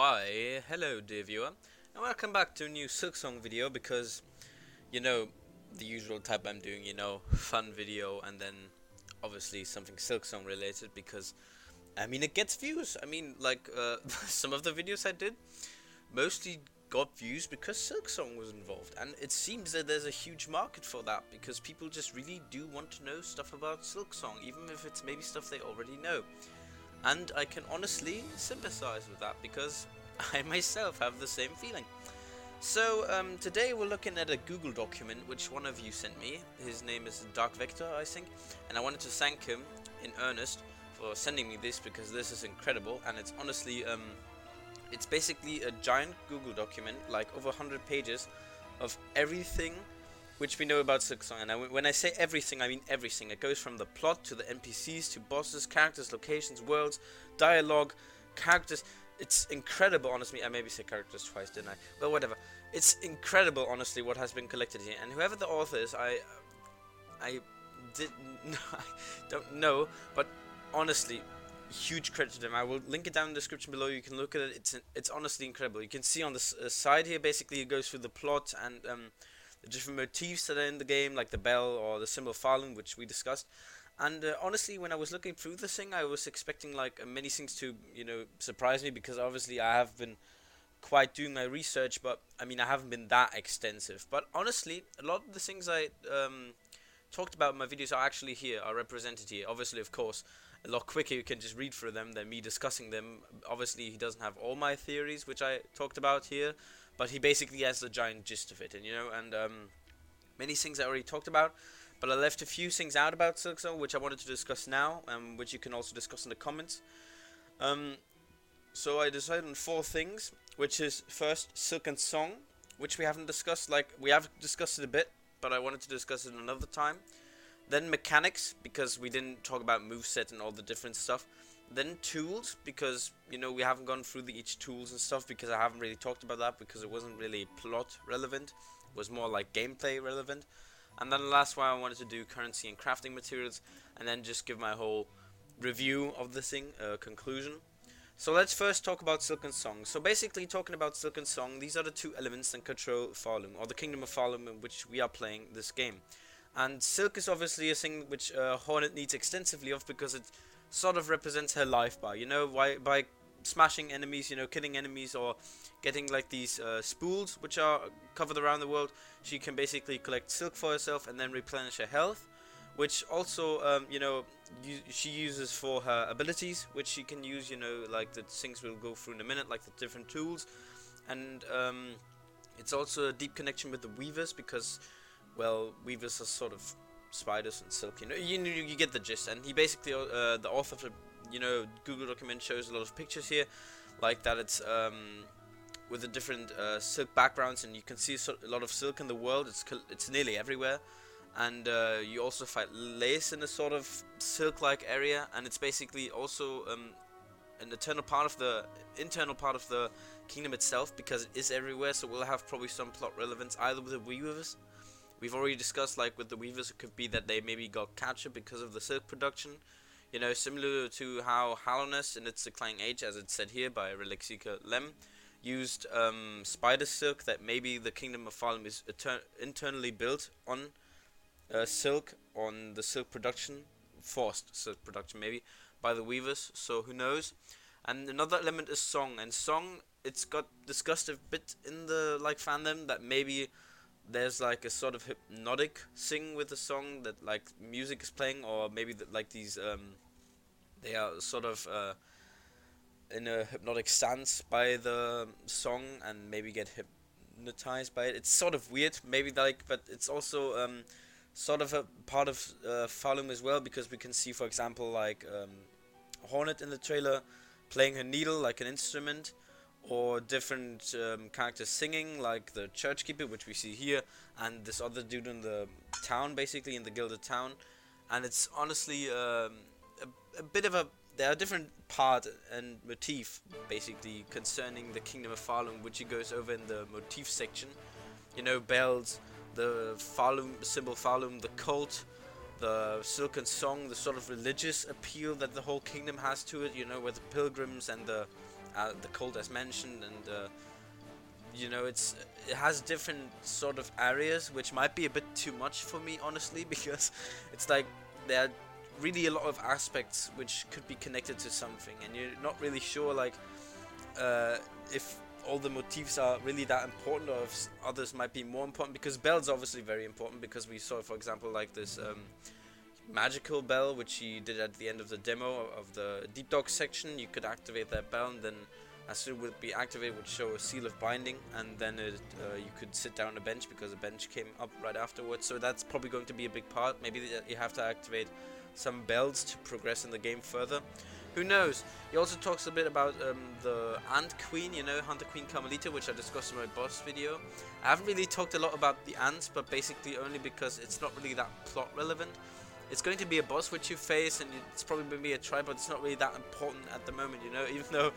Why, hello dear viewer, and welcome back to a new Silksong video because, you know, the usual type I'm doing, fun video and then obviously something Silksong related because, it gets views. Some of the videos I did mostly got views because Silksong was involved, and it seems that there's a huge market for that because people just really do want to know stuff about Silksong, even if it's maybe stuff they already know. And I can honestly sympathize with that because I myself have the same feeling. So today we're looking at a Google document which one of you sent me. His name is Dark Vector, I think, and I wanted to thank him in earnest for sending me this because this is incredible, and it's honestly it's basically a giant Google document, like over 100 pages of everything which we know about Silksong. And when I say everything, I mean everything. It goes from the plot to the NPCs to bosses, characters, locations, worlds, dialogue, characters. It's incredible, honestly. I maybe said characters twice, didn't I? Well, whatever. It's incredible, honestly, what has been collected here. And whoever the author is, I don't know, but honestly, huge credit to them. I will link it down in the description below. You can look at it. It's honestly incredible. You can see on the side here, basically, it goes through the plot and the different motifs that are in the game, like the bell or the symbol Falun, which we discussed. And honestly, when I was looking through this thing, I was expecting like many things to, surprise me, because obviously I have been quite doing my research, but I haven't been that extensive. But honestly, a lot of the things I talked about in my videos are actually here, are represented here. Obviously, of course, a lot quicker you can just read through them than me discussing them. Obviously, he doesn't have all my theories, which I talked about here, but he basically has the giant gist of it, and many things I already talked about, but I left a few things out about Silksong, which I wanted to discuss now, which you can also discuss in the comments. So I decided on 4 things, which is first Silksong, which we haven't discussed. Like, we have discussed it a bit, but I wanted to discuss it another time. Then mechanics, because we didn't talk about moveset and all the different stuff. Then tools, because we haven't gone through each tools and stuff, because I haven't really talked about that, because it wasn't really plot relevant. It was more like gameplay relevant. And then the last one I wanted to do currency and crafting materials, and then just give my whole review of the thing, conclusion. So let's first talk about Silksong. So basically, talking about Silksong, these are the 2 elements that control Falun, or the Kingdom of Falun, in which we are playing this game. And Silk is obviously a thing which Hornet needs extensively of, because it sort of represents her life bar, by smashing enemies, killing enemies, or getting like these spools which are covered around the world. She can basically collect silk for herself and then replenish her health, which also she uses for her abilities, which she can use, like the things we'll go through in a minute, like the different tools. And it's also a deep connection with the weavers, because, well, weavers are sort of spiders and silk, you get the gist. And he basically the author of the Google document shows a lot of pictures here, like that it's with the different silk backgrounds, and you can see a lot of silk in the world. It's nearly everywhere, and you also find lace in a sort of silk-like area, and it's basically also an internal part of the kingdom itself, because it is everywhere. So we'll have probably some plot relevance either with the weavers. We've already discussed, like with the weavers, it could be that they maybe got captured because of the silk production. Similar to how Hallowness in its declining age, as it's said here by Relixika Lem, used spider silk, that maybe the Kingdom of Falun is internally built on silk, on the silk production, forced silk production maybe, by the weavers, so who knows. And another element is song, and song, it's got discussed a bit in the fandom, that maybe there's like a sort of hypnotic thing with the song, that like music is playing, or maybe like these they are sort of in a hypnotic stance by the song, and maybe get hypnotized by it. It's sort of weird, maybe, but it's also sort of a part of Falun as well, because we can see, for example, like Hornet in the trailer playing her needle like an instrument, or different characters singing, like the church keeper, which we see here, and this other dude in the town, basically in the gilded town. And it's honestly a bit of a, there are different part and motif basically concerning the Kingdom of Falun, which he goes over in the motif section. Bells, the Falun symbol Falun, the cult, the silken song, the sort of religious appeal that the whole kingdom has to it, with the pilgrims and the the cold as mentioned, and you know, it has different sort of areas, which might be a bit too much for me, honestly, because it's like there are really a lot of aspects which could be connected to something, and you're not really sure like if all the motifs are really that important, or if others might be more important, because bells are obviously very important, because we saw, for example, like this magical bell which he did at the end of the demo of the Deep Dog section. You could activate that bell, and then as soon as it would be activated, it would show a seal of binding, and then you could sit down on a bench, because a bench came up right afterwards. So that's probably going to be a big part. Maybe you have to activate some bells to progress in the game further. Who knows? He also talks a bit about the Ant Queen, you know, Hunter Queen Carmelita, which I discussed in my boss video. I haven't really talked a lot about the ants, but basically only because it's not really that plot relevant. It's going to be a boss which you face, and it's probably going to be a try, but it's not really that important at the moment, you know, even though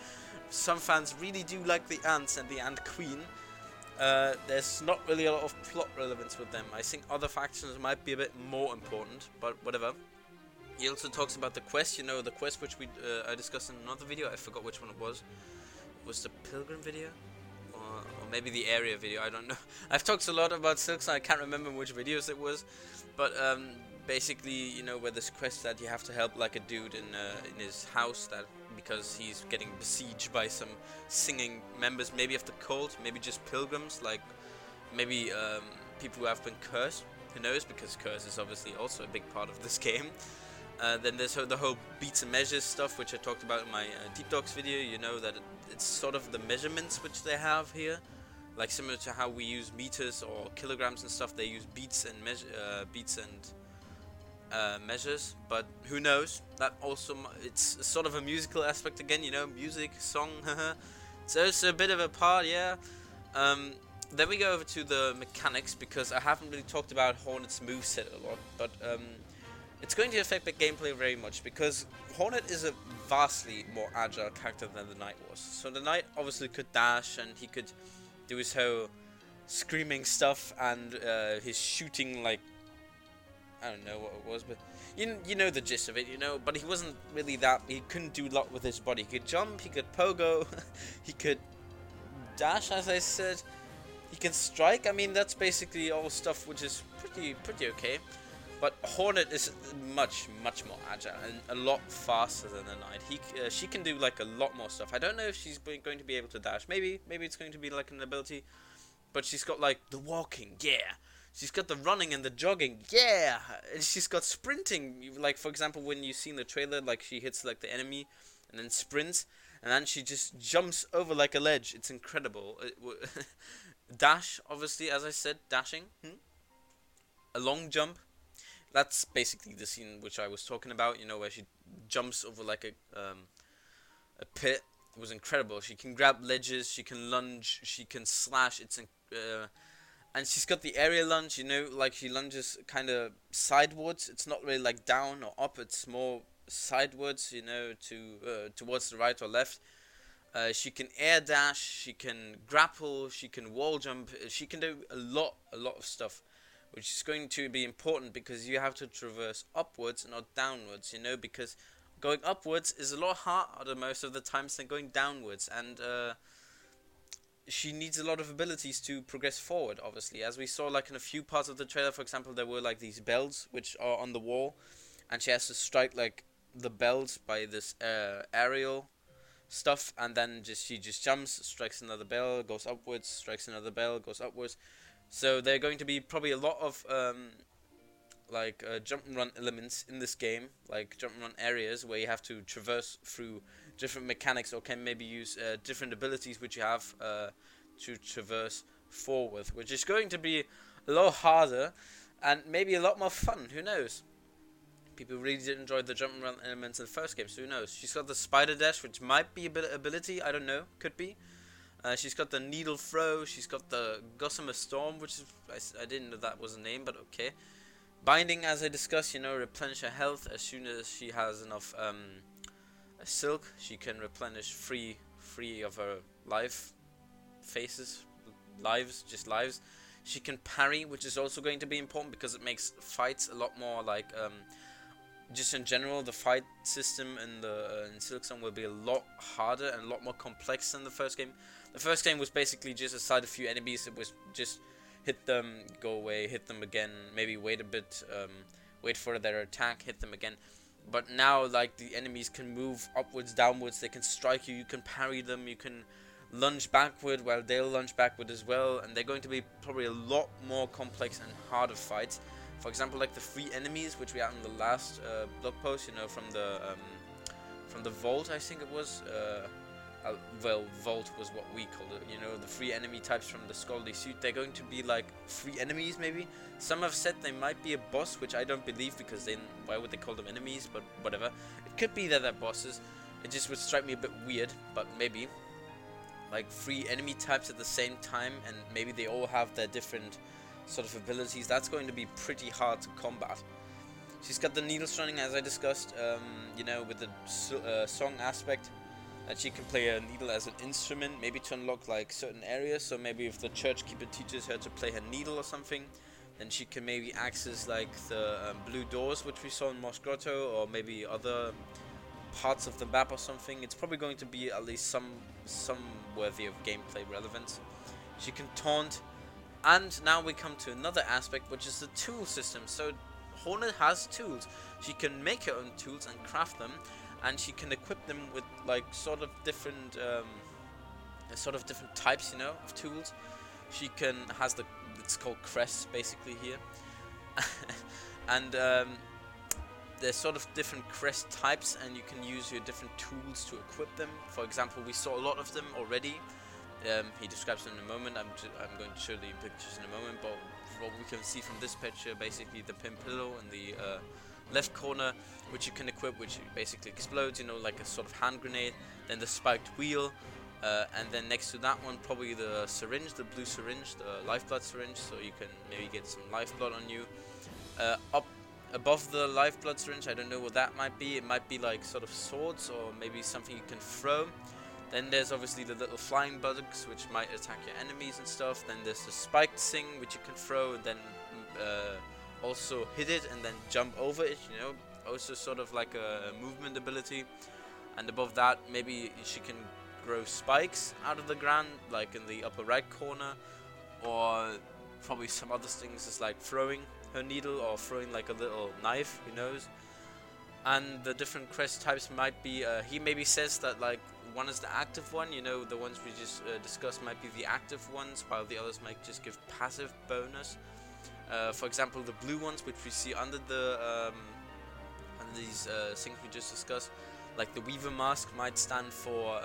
some fans really do like the ants and the Ant Queen. There's not really a lot of plot relevance with them. I think other factions might be a bit more important, but whatever. He also talks about the quest, you know, the quest which I discussed in another video. I forgot which one it was. Was the Pilgrim video? Or maybe the area video, I don't know. I've talked a lot about Silksong, I can't remember which videos it was. But basically, you know, where this quest that you have to help like a dude in his house, that because he's getting besieged by some singing members, maybe of the cult, maybe just pilgrims, like maybe people who have been cursed. Who knows, because curse is obviously also a big part of this game. Then there's the whole beats and measures stuff, which I talked about in my Deep Dogs video. You know that it's sort of the measurements which they have here, like similar to how we use meters or kilograms and stuff. They use beats and measures, but who knows? That also it's sort of a musical aspect again. You know, music, song. So it's a bit of a part, yeah. Then we go over to the mechanics, because I haven't really talked about Hornet's moveset a lot, but it's going to affect the gameplay very much, because Hornet is a vastly more agile character than the Knight was. So the Knight obviously could dash, and he could do his whole screaming stuff, and his shooting, like, I don't know what it was, but you know the gist of it, you know. But he wasn't really that, he couldn't do a lot with his body. He could jump, he could pogo, he could dash, as I said, he can strike. I mean, that's basically all stuff which is pretty okay. But Hornet is much more agile and a lot faster than the Knight. She can do like a lot more stuff. I don't know if she's going to be able to dash. Maybe it's going to be like an ability. But she's got like the walking, yeah. She's got the running and the jogging, yeah. And she's got sprinting. Like, for example, when you see in the trailer, like she hits like the enemy and then sprints, and then she just jumps over like a ledge. It's incredible. Dash, obviously, as I said, dashing. A long jump. That's basically the scene which I was talking about, you know, where she jumps over like a pit. It was incredible. She can grab ledges, she can lunge, she can slash. And she's got the aerial lunge, you know, like she lunges kind of sidewards. It's not really like down or up, it's more sidewards, you know, towards the right or left. She can air dash, she can grapple, she can wall jump, she can do a lot of stuff, which is going to be important, because you have to traverse upwards and not downwards, you know, because going upwards is a lot harder most of the times than going downwards, and she needs a lot of abilities to progress forward, obviously. As we saw like in a few parts of the trailer, for example, there were like these bells which are on the wall, and she has to strike like the bells by this aerial stuff, and then she just jumps, strikes another bell, goes upwards, strikes another bell, goes upwards. So there are going to be probably a lot of jump and run elements in this game, like jump and run areas where you have to traverse through different mechanics, or can maybe use different abilities which you have to traverse forward, which is going to be a lot harder and maybe a lot more fun. Who knows? People really did enjoy the jump and run elements in the first game, so who knows? She's got the spider dash, which might be a bit of ability, I don't know, could be. She's got the needle throw, she's got the Gossamer Storm, which is, I didn't know that was a name, but okay. Binding, as I discussed, you know, replenish her health as soon as she has enough silk. She can replenish free of her lives. She can parry, which is also going to be important, because it makes fights a lot more like just in general, the fight system in Silksong will be a lot harder and a lot more complex than the first game. The first game was basically just aside a few enemies. It was just hit them, go away, hit them again, maybe wait a bit, wait for their attack, hit them again. But now, like, the enemies can move upwards, downwards, they can strike you, you can parry them, you can lunge backward while they'll lunge backward as well, and they're going to be probably a lot more complex and harder fights. For example, like the 3 enemies, which we had in the last blog post, you know, from the vault, I think it was. Well, vault was what we called it. You know, the 3 enemy types from the scholarly suit. They're going to be like 3 enemies, maybe. Some have said they might be a boss, which I don't believe, because then why would they call them enemies? But whatever. It could be that they're bosses. It just would strike me a bit weird, but maybe. Like 3 enemy types at the same time, and maybe they all have their different sort of abilities. That's going to be pretty hard to combat. She's got the needle strumming, as I discussed, you know, with the song aspect, that she can play a needle as an instrument, maybe to unlock like certain areas. So maybe if the church keeper teaches her to play her needle or something, then she can maybe access like the blue doors which we saw in Moss Grotto, or maybe other parts of the map or something. It's probably going to be at least some worthy of gameplay relevance. She can taunt, and now we come to another aspect, which is the tool system. So Hornet has tools. She can make her own tools and craft them, and she can equip them with like sort of different types, you know, of tools. She has it's called crests basically here, and there's sort of different crest types, and you can use your different tools to equip them. For example, we saw a lot of them already. He describes them in a moment. I'm going to show the pictures in a moment, but what we can see from this picture, basically the pin pillow in the left corner, which you can equip, which basically explodes, you know, like a sort of hand grenade. Then the spiked wheel, and then next to that one, probably the syringe, the blue syringe, the lifeblood syringe, so you can maybe get some lifeblood on you. Up above the lifeblood syringe, I don't know what that might be. It might be like sort of swords, or maybe something you can throw. Then there's obviously the little flying bugs, which might attack your enemies and stuff. Then there's the spiked thing, which you can throw, and then also hit it and then jump over it, you know, also sort of like a movement ability. And above that, maybe she can grow spikes out of the ground, like in the upper right corner, or probably some other things, is like throwing her needle or throwing like a little knife, who knows. And the different crest types might be, he maybe says that like one is the active one, you know, the ones we just discussed might be the active ones, while the others might just give passive bonus. For example, the blue ones, which we see under these things we just discussed, like the Weaver mask, might stand for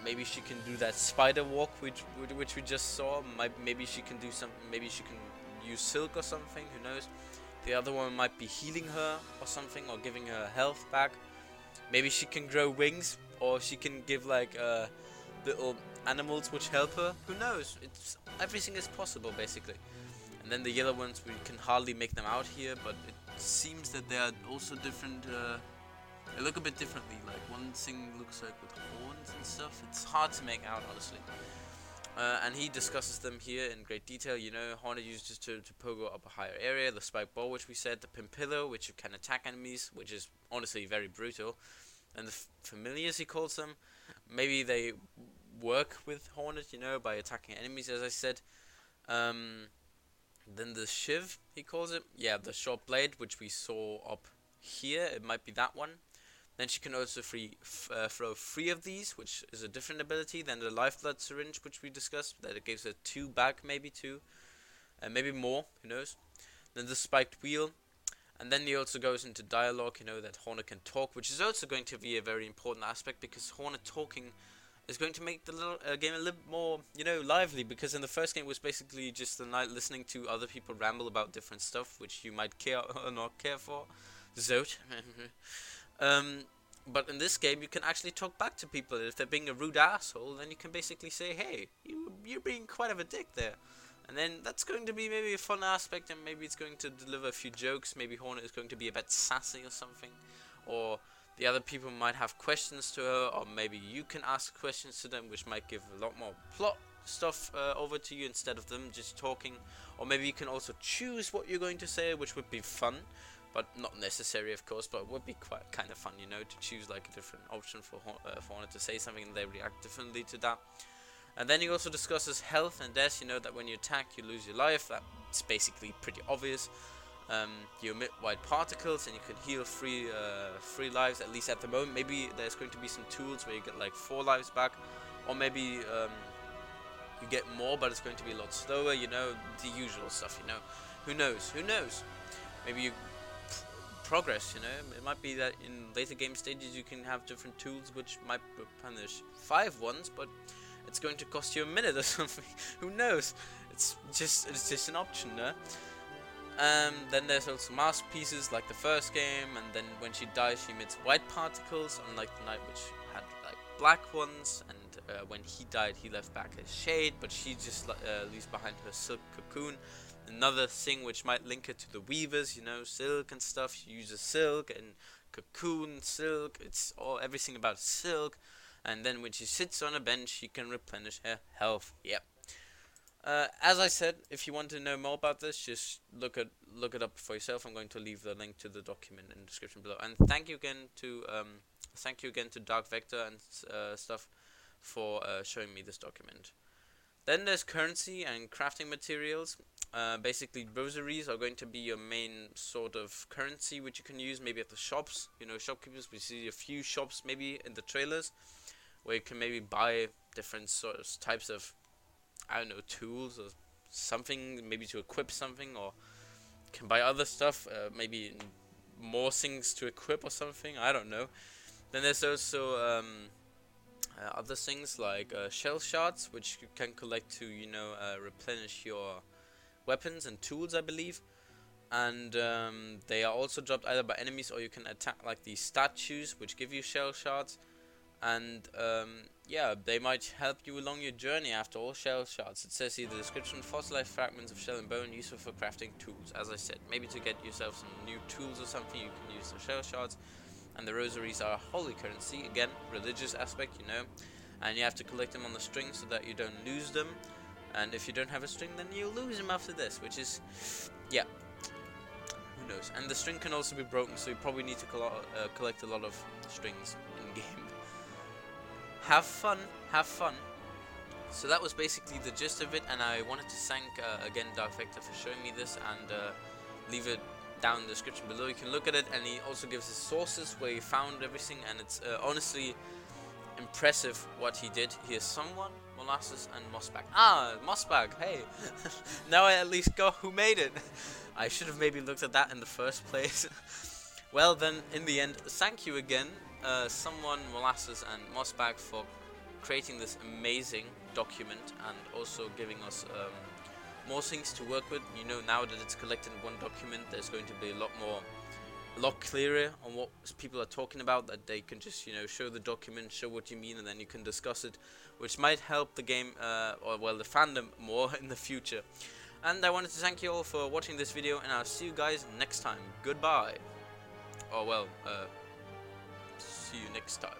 maybe she can do that spider walk, which we just saw. Maybe she can do something. Maybe she can use silk or something. Who knows? The other one might be healing her or something, or giving her health back. Maybe she can grow wings, or she can give like little animals which help her. Who knows? Everything is possible basically. And then the yellow ones, we can hardly make them out here, but it seems that they are also different. They look a bit differently. Like one thing looks like with horns and stuff. It's hard to make out, honestly. And he discusses them here in great detail. You know, Hornet uses to pogo up a higher area. The spike ball, which we said. The pin pillow, which you can attack enemies, which is honestly very brutal. And the familiars, he calls them. Maybe they work with Hornet, you know, by attacking enemies, as I said. Then the shiv, he calls it. Yeah, the short blade, which we saw up here. It might be that one. Then she can also throw 3 of these, which is a different ability than the lifeblood syringe, which we discussed. That it gives her 2 back, maybe 2, and maybe more. Who knows? Then the spiked wheel, and then he also goes into dialogue. You know, that Hornet can talk, which is also going to be a very important aspect, because Hornet talking is going to make the game a little more, you know, lively. Because in the first game it was basically just the night listening to other people ramble about different stuff, which you might care or not care for. Zot. But in this game, you can actually talk back to people. If they're being a rude asshole, then you can basically say, hey, you're being quite of a dick there. And then that's going to be maybe a fun aspect, and maybe it's going to deliver a few jokes. Maybe Hornet is going to be a bit sassy or something. Or the other people might have questions to her, or maybe you can ask questions to them, which might give a lot more plot. stuff over to you instead of them just talking. Or maybe you can also choose what you're going to say, which would be fun, but not necessary, of course. But it would be quite kind of fun, you know, to choose like a different option for Hornet to say something and they react differently to that. And then he also discusses health and death. You know that when you attack, you lose your life. That's basically pretty obvious. You emit white particles and you can heal free lives, at least at the moment. Maybe there's going to be some tools where you get like 4 lives back, or maybe you get more, but it's going to be a lot slower, you know, the usual stuff, you know. Who knows? Maybe you progress, you know. It might be that in later game stages you can have different tools which might punish 5 ones, but it's going to cost you a minute or something. Who knows? It's just an option, no? Then there's also masterpieces like the first game, and then when she dies she emits white particles, unlike the knight which had like black ones, and when he died he left back a shade, but she just leaves behind her silk cocoon. Another thing which might link her to the weavers, you know, silk and stuff. She uses silk and cocoon, silk, it's all everything about silk. And then when she sits on a bench she can replenish her health. Yep. As I said, if you want to know more about this, just look it up for yourself. I'm going to leave the link to the document in the description below. And thank you again to Dark Vector and stuff for showing me this document. Then there's currency and crafting materials. Basically, rosaries are going to be your main sort of currency which you can use maybe at the shops. You know, shopkeepers. We see a few shops maybe in the trailers where you can maybe buy different types of, I don't know, tools or something, maybe to equip something, or can buy other stuff, maybe more things to equip or something, I don't know. Then there's also other things like shell shards, which you can collect to, you know, replenish your weapons and tools, I believe. And they are also dropped either by enemies, or you can attack like these statues which give you shell shards. And yeah, they might help you along your journey. After all, shell shards, it says here in the description, fossilized fragments of shell and bone useful for crafting tools. As I said, maybe to get yourself some new tools or something, you can use the shell shards. And the rosaries are holy currency, again, religious aspect, you know, and you have to collect them on the string so that you don't lose them. And if you don't have a string, then you lose them after this, which is, yeah, who knows. And the string can also be broken, so you probably need to collect a lot of strings in game. Have fun. So that was basically the gist of it, and I wanted to thank again Dark Vector for showing me this, and leave it down in the description below. You can look at it, and he also gives his sources where he found everything, and it's honestly impressive what he did. Here's someone, Molasses, and Mossbag. Ah, Mossbag, hey! Now I at least got who made it. I should have maybe looked at that in the first place. Well then, in the end, thank you again, someone, Molasses, and Mossbag, for creating this amazing document, and also giving us more things to work with. You know, now that it's collected in one document, there's going to be a lot clearer on what people are talking about, that they can just, you know, show the document, show what you mean, and then you can discuss it, which might help the game, or well, the fandom more in the future. And I wanted to thank you all for watching this video, and I'll see you guys next time. Goodbye. Or well, see you next time.